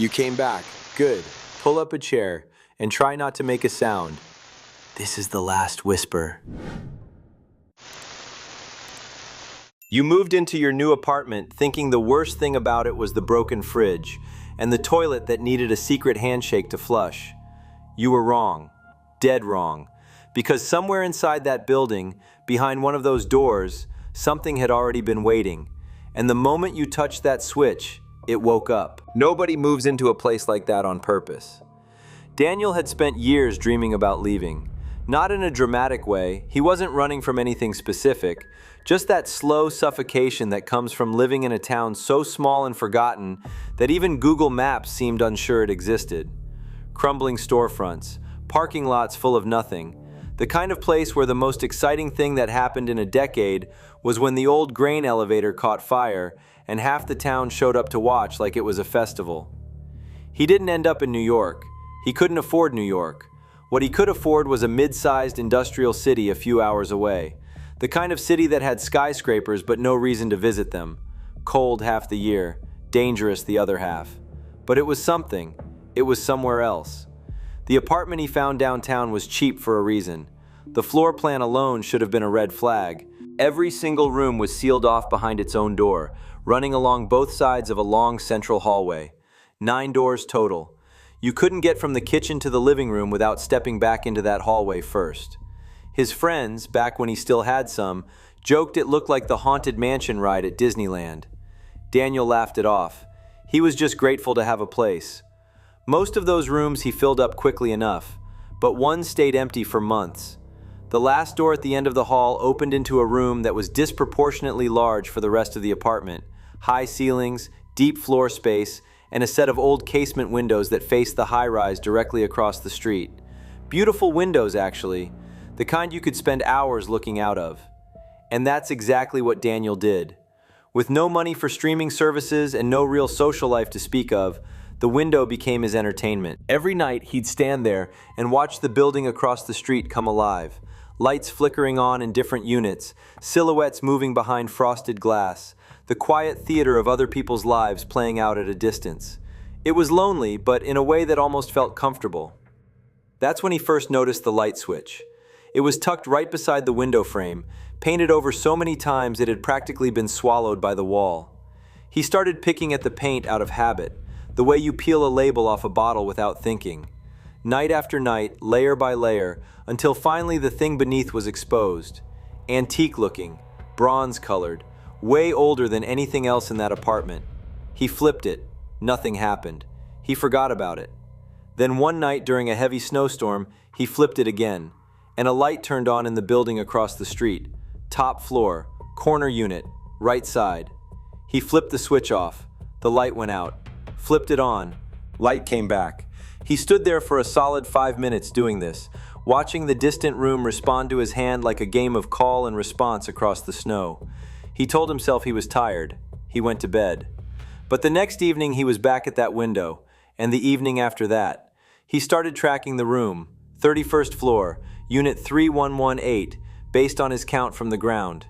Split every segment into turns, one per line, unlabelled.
You came back. Good. Pull up a chair and try not to make a sound. This is the last whisper. You moved into your new apartment thinking the worst thing about it was the broken fridge and the toilet that needed a secret handshake to flush. You were wrong. Dead wrong. Because somewhere inside that building, behind one of those doors, something had already been waiting. And the moment you touched that switch, it woke up. Nobody moves into a place like that on purpose. Daniel had spent years dreaming about leaving. Not in a dramatic way, he wasn't running from anything specific, just that slow suffocation that comes from living in a town so small and forgotten that even Google Maps seemed unsure it existed. Crumbling storefronts, parking lots full of nothing, the kind of place where the most exciting thing that happened in a decade was when the old grain elevator caught fire and half the town showed up to watch like it was a festival. He didn't end up in New York. He couldn't afford New York. What he could afford was a mid-sized industrial city a few hours away. The kind of city that had skyscrapers but no reason to visit them. Cold half the year, dangerous the other half. But it was something. It was somewhere else. The apartment he found downtown was cheap for a reason. The floor plan alone should have been a red flag. Every single room was sealed off behind its own door, running along both sides of a long central hallway. 9 doors total. You couldn't get from the kitchen to the living room without stepping back into that hallway first. His friends, back when he still had some, joked it looked like the Haunted Mansion ride at Disneyland. Daniel laughed it off. He was just grateful to have a place. Most of those rooms he filled up quickly enough, but one stayed empty for months. The last door at the end of the hall opened into a room that was disproportionately large for the rest of the apartment. High ceilings, deep floor space, and a set of old casement windows that faced the high-rise directly across the street. Beautiful windows, actually, the kind you could spend hours looking out of. And that's exactly what Daniel did. With no money for streaming services and no real social life to speak of, the window became his entertainment. Every night, he'd stand there and watch the building across the street come alive. Lights flickering on in different units, silhouettes moving behind frosted glass, the quiet theater of other people's lives playing out at a distance. It was lonely, but in a way that almost felt comfortable. That's when he first noticed the light switch. It was tucked right beside the window frame, painted over so many times it had practically been swallowed by the wall. He started picking at the paint out of habit, the way you peel a label off a bottle without thinking. Night after night, layer by layer, until finally the thing beneath was exposed. Antique-looking, bronze-colored, way older than anything else in that apartment. He flipped it. Nothing happened. He forgot about it. Then one night during a heavy snowstorm, he flipped it again, and a light turned on in the building across the street. Top floor, corner unit, right side. He flipped the switch off. The light went out. Flipped it on. Light came back. He stood there for a solid 5 minutes doing this, watching the distant room respond to his hand like a game of call and response across the snow. He told himself he was tired. He went to bed. But the next evening he was back at that window, and the evening after that. He started tracking the room, 31st floor, unit 3118, based on his count from the ground.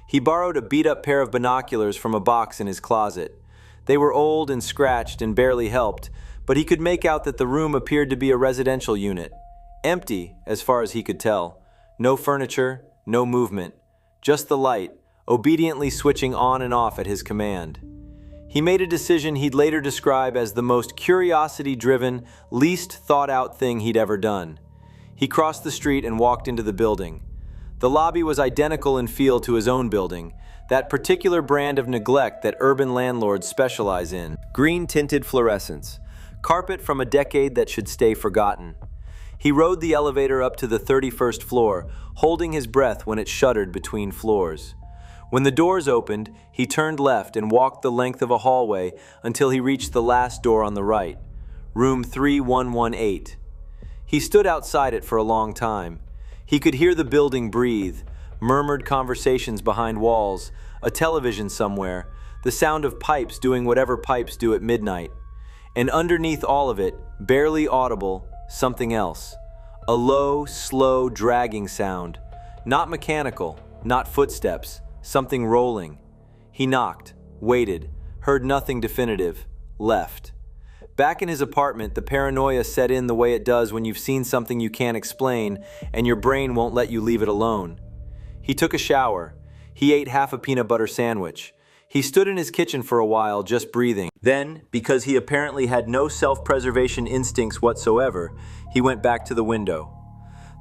He borrowed a beat-up pair of binoculars from a box in his closet. They were old and scratched and barely helped, but he could make out that the room appeared to be a residential unit. Empty, as far as he could tell. No furniture, no movement. Just the light, obediently switching on and off at his command. He made a decision he'd later describe as the most curiosity-driven, least thought-out thing he'd ever done. He crossed the street and walked into the building. The lobby was identical in feel to his own building, that particular brand of neglect that urban landlords specialize in. Green-tinted fluorescence. Carpet from a decade that should stay forgotten. He rode the elevator up to the 31st floor, holding his breath when it shuddered between floors. When the doors opened, he turned left and walked the length of a hallway until he reached the last door on the right, room 3118. He stood outside it for a long time. He could hear the building breathe, murmured conversations behind walls, a television somewhere, the sound of pipes doing whatever pipes do at midnight. And underneath all of it, barely audible, something else. A low, slow, dragging sound. Not mechanical, not footsteps, something rolling. He knocked, waited, heard nothing definitive, left. Back in his apartment, the paranoia set in the way it does when you've seen something you can't explain and your brain won't let you leave it alone. He took a shower. He ate half a peanut butter sandwich. He stood in his kitchen for a while, just breathing. Then, because he apparently had no self-preservation instincts whatsoever, he went back to the window.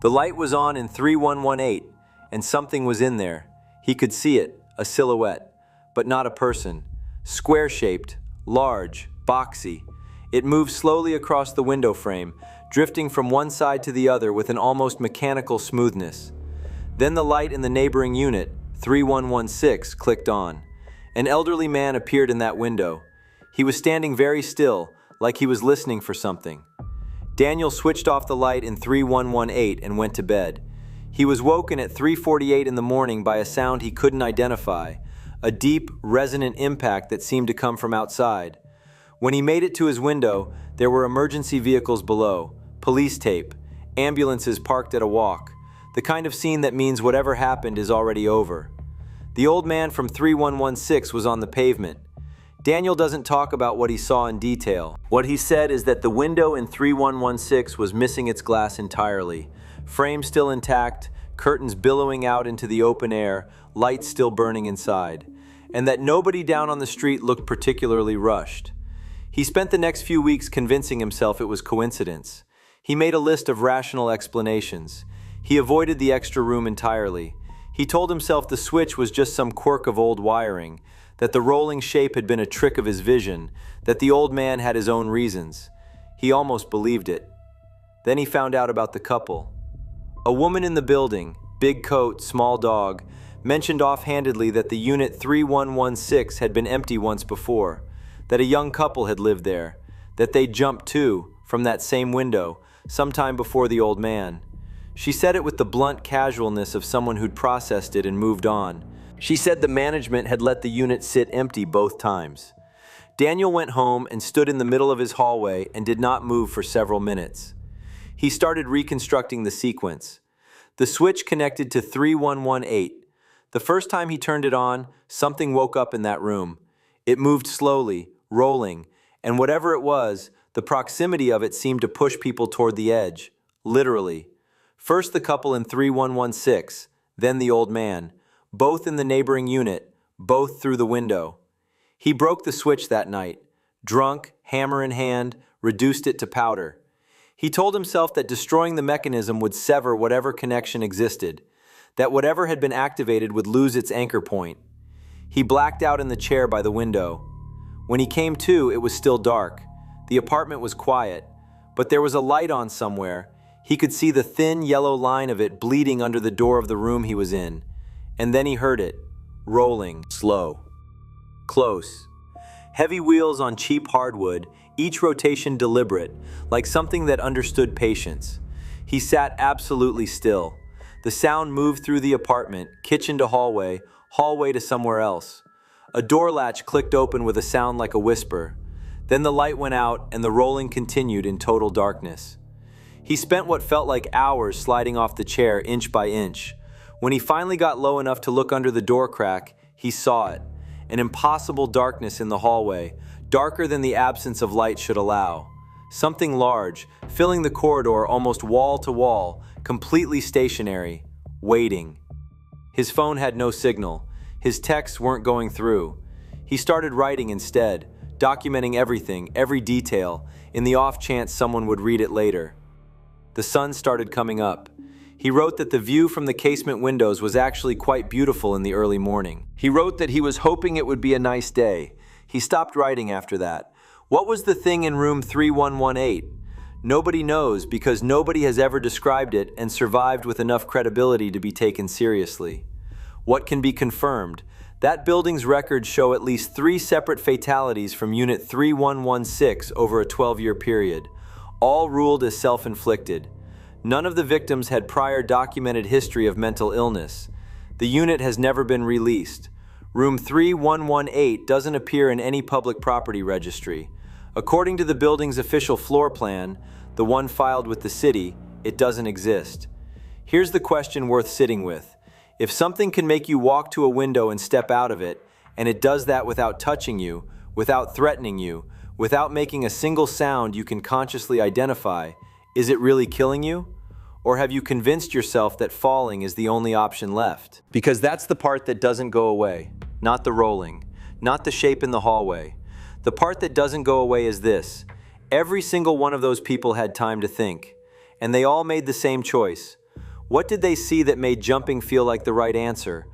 The light was on in 3118, and something was in there. He could see it, a silhouette, but not a person. Square-shaped, large, boxy. It moved slowly across the window frame, drifting from one side to the other with an almost mechanical smoothness. Then the light in the neighboring unit, 3116, clicked on. An elderly man appeared in that window. He was standing very still, like he was listening for something. Daniel switched off the light in 3118 and went to bed. He was woken at 3:48 in the morning by a sound he couldn't identify, a deep, resonant impact that seemed to come from outside. When he made it to his window, there were emergency vehicles below, police tape, ambulances parked at a walk, the kind of scene that means whatever happened is already over. The old man from 3116 was on the pavement. Daniel doesn't talk about what he saw in detail. What he said is that the window in 3116 was missing its glass entirely, frame still intact, curtains billowing out into the open air, lights still burning inside, and that nobody down on the street looked particularly rushed. He spent the next few weeks convincing himself it was coincidence. He made a list of rational explanations. He avoided the extra room entirely. He told himself the switch was just some quirk of old wiring, that the rolling shape had been a trick of his vision, that the old man had his own reasons. He almost believed it. Then he found out about the couple. A woman in the building, big coat, small dog, mentioned offhandedly that the unit 3116 had been empty once before, that a young couple had lived there, that they'd jumped too, from that same window, sometime before the old man. She said it with the blunt casualness of someone who'd processed it and moved on. She said the management had let the unit sit empty both times. Daniel went home and stood in the middle of his hallway and did not move for several minutes. He started reconstructing the sequence. The switch connected to 3118. The first time he turned it on, something woke up in that room. It moved slowly, rolling, and whatever it was, the proximity of it seemed to push people toward the edge, literally. First the couple in 3116, then the old man, both in the neighboring unit, both through the window. He broke the switch that night, drunk, hammer in hand, reduced it to powder. He told himself that destroying the mechanism would sever whatever connection existed, that whatever had been activated would lose its anchor point. He blacked out in the chair by the window. When he came to, it was still dark. The apartment was quiet, but there was a light on somewhere. He could see the thin yellow line of it bleeding under the door of the room he was in. And then he heard it, rolling, slow, close. Heavy wheels on cheap hardwood, each rotation deliberate, like something that understood patience. He sat absolutely still. The sound moved through the apartment, kitchen to hallway, hallway to somewhere else. A door latch clicked open with a sound like a whisper. Then the light went out and the rolling continued in total darkness. He spent what felt like hours sliding off the chair inch by inch. When he finally got low enough to look under the door crack, he saw it. An impossible darkness in the hallway, darker than the absence of light should allow. Something large, filling the corridor almost wall to wall, completely stationary, waiting. His phone had no signal. His texts weren't going through. He started writing instead, documenting everything, every detail, in the off chance someone would read it later. The sun started coming up. He wrote that the view from the casement windows was actually quite beautiful in the early morning. He wrote that he was hoping it would be a nice day. He stopped writing after that. What was the thing in room 3118? Nobody knows because nobody has ever described it and survived with enough credibility to be taken seriously. What can be confirmed? That building's records show at least 3 separate fatalities from Unit 3116 over a 12-year period, all ruled as self-inflicted. None of the victims had prior documented history of mental illness. The unit has never been released. Room 3118 doesn't appear in any public property registry. According to the building's official floor plan, the one filed with the city, it doesn't exist. Here's the question worth sitting with. If something can make you walk to a window and step out of it, and it does that without touching you, without threatening you, Without making a single sound you can consciously identify, is it really killing you? Or have you convinced yourself that falling is the only option left? Because that's the part that doesn't go away, not the rolling, not the shape in the hallway. The part that doesn't go away is this. Every single one of those people had time to think, and they all made the same choice. What did they see that made jumping feel like the right answer,